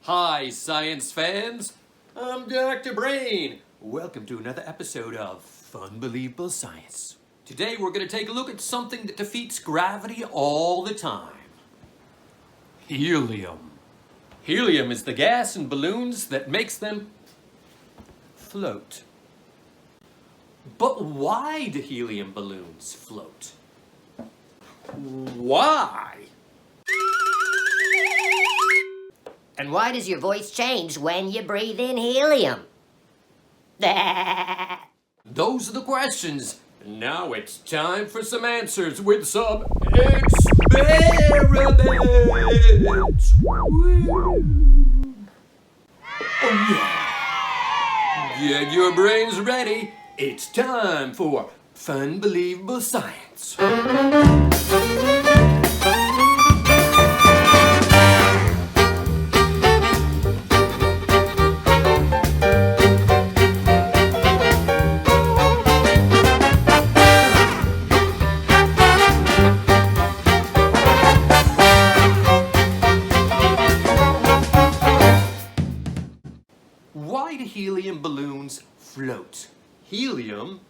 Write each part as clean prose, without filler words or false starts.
Hi, science fans. I'm Dr. Brain. Welcome to another episode of Fun-Believable Science. Today we're going to take a look at something that defeats gravity all the time. Helium. Helium is the gas in balloons that makes them float. But why do helium balloons float? Why? And why does your voice change when you breathe in helium? Those are the questions. Now it's time for some answers with some experiments. Woo. Oh yeah. Get your brains ready. It's time for Fun-Believable Science. Why do helium balloons float? Helium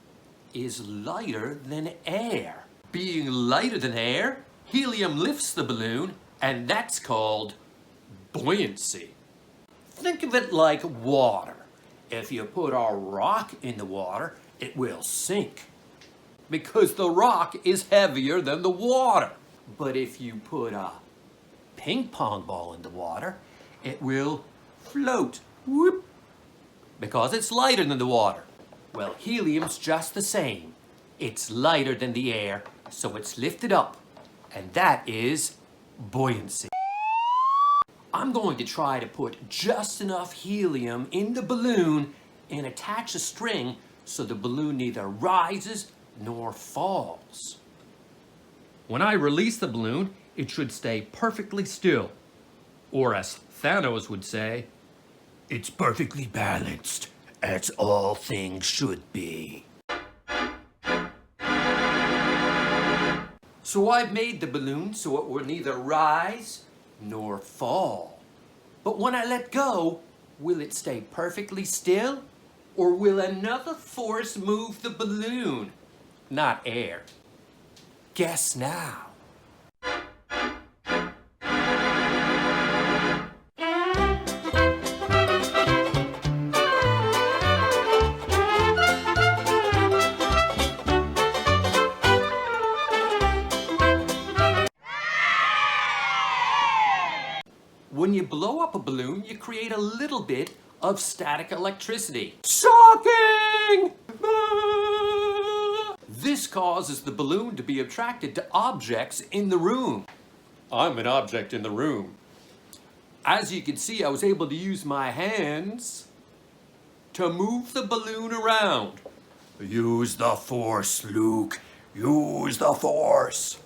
is lighter than air. Being lighter than air, helium lifts the balloon, and that's called buoyancy. Think of it like water. If you put a rock in the water, it will sink because the rock is heavier than the water. But if you put a ping pong ball in the water, it will float. Whoop. Because it's lighter than the water. Well, helium's just the same. It's lighter than the air, so it's lifted up. And that is buoyancy. I'm going to try to put just enough helium in the balloon and attach a string so the balloon neither rises nor falls. When I release the balloon, it should stay perfectly still. Or as Thanos would say, it's perfectly balanced, as all things should be. So I've made the balloon so it will neither rise nor fall. But when I let go, will it stay perfectly still? Or will another force move the balloon? Not air. Guess now. When you blow up a balloon, you create a little bit of static electricity. Shocking! This causes the balloon to be attracted to objects in the room. I'm an object in the room. As you can see, I was able to use my hands to move the balloon around. Use the force, Luke. Use the force.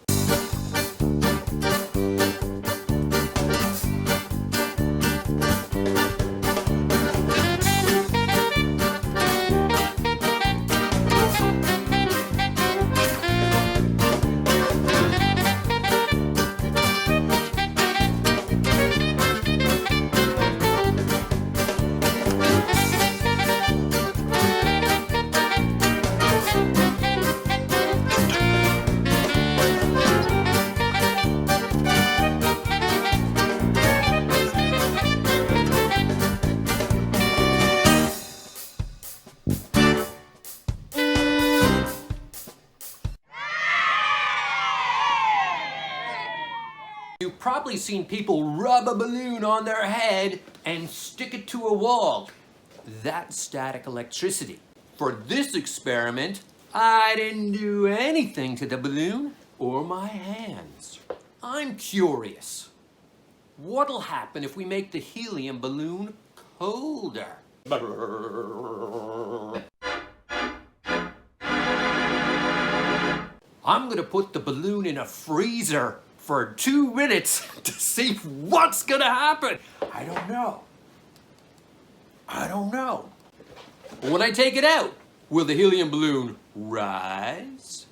You've probably seen people rub a balloon on their head and stick it to a wall. That's static electricity. For this experiment, I didn't do anything to the balloon or my hands. I'm curious. What'll happen if we make the helium balloon colder? I'm gonna put the balloon in a freezer for 2 minutes to see what's gonna happen. I don't know. When I take it out, will the helium balloon rise,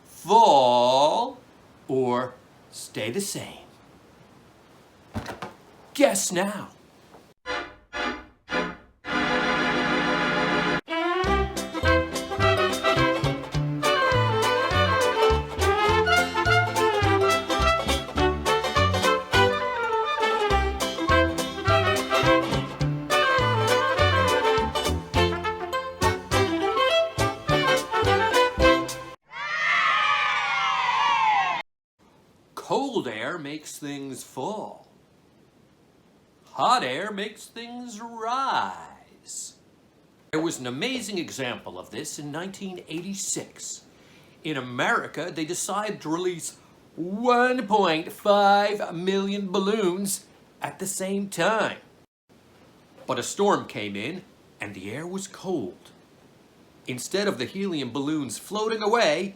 fall, or stay the same? Guess now. air makes things fall. Hot air makes things rise. There was an amazing example of this in 1986. In America, they decided to release 1.5 million balloons at the same time. But a storm came in and the air was cold. Instead of the helium balloons floating away,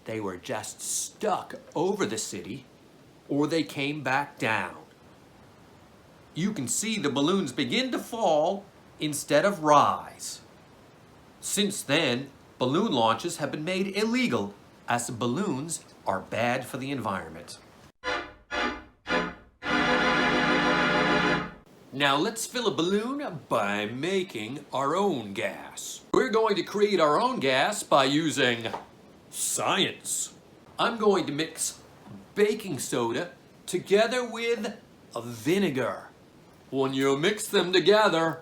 they were just stuck over the city, or they came back down. You can see the balloons begin to fall instead of rise. Since then, balloon launches have been made illegal as balloons are bad for the environment. Now let's fill a balloon by making our own gas. We're going to create our own gas by using science. I'm going to mix baking soda together with a vinegar. When you mix them together,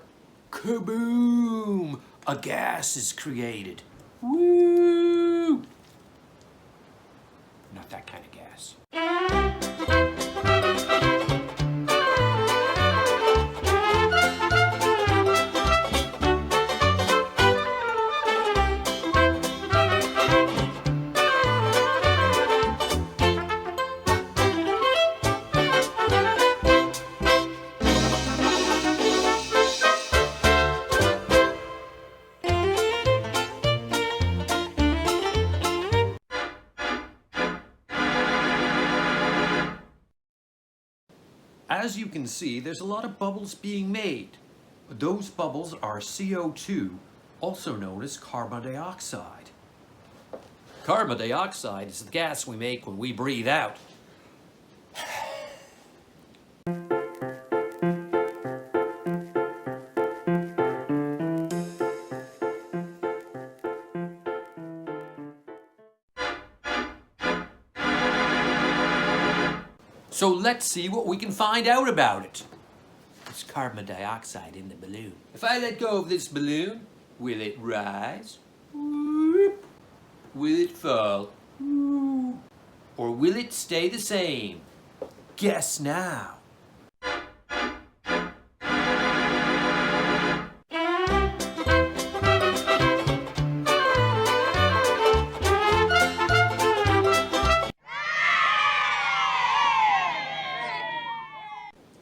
kaboom! A gas is created. Woo! Not that kind of gas. As you can see, there's a lot of bubbles being made. Those bubbles are CO2, also known as carbon dioxide. Carbon dioxide is the gas we make when we breathe out. So let's see what we can find out about it. There's carbon dioxide in the balloon. If I let go of this balloon, will it rise? Whoop. Will it fall? Whoop. Or will it stay the same? Guess now.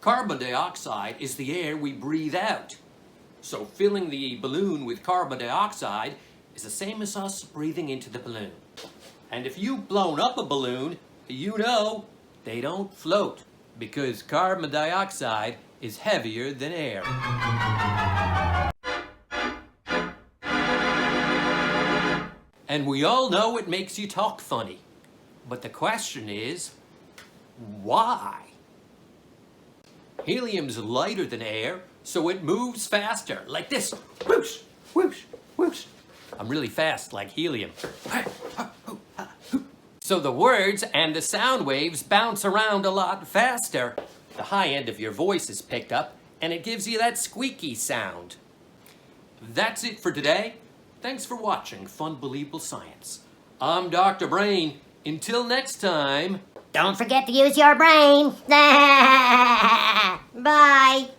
Carbon dioxide is the air we breathe out. So filling the balloon with carbon dioxide is the same as us breathing into the balloon. And if you've blown up a balloon, you know they don't float because carbon dioxide is heavier than air. And we all know it makes you talk funny. But the question is, why? Helium's lighter than air, so it moves faster, like this. Whoosh, whoosh, whoosh. I'm really fast, like helium. So the words and the sound waves bounce around a lot faster. The high end of your voice is picked up, and it gives you that squeaky sound. That's it for today. Thanks for watching Fun-Believable Science. I'm Dr. Brain. Until next time... Don't forget to use your brain. Bye.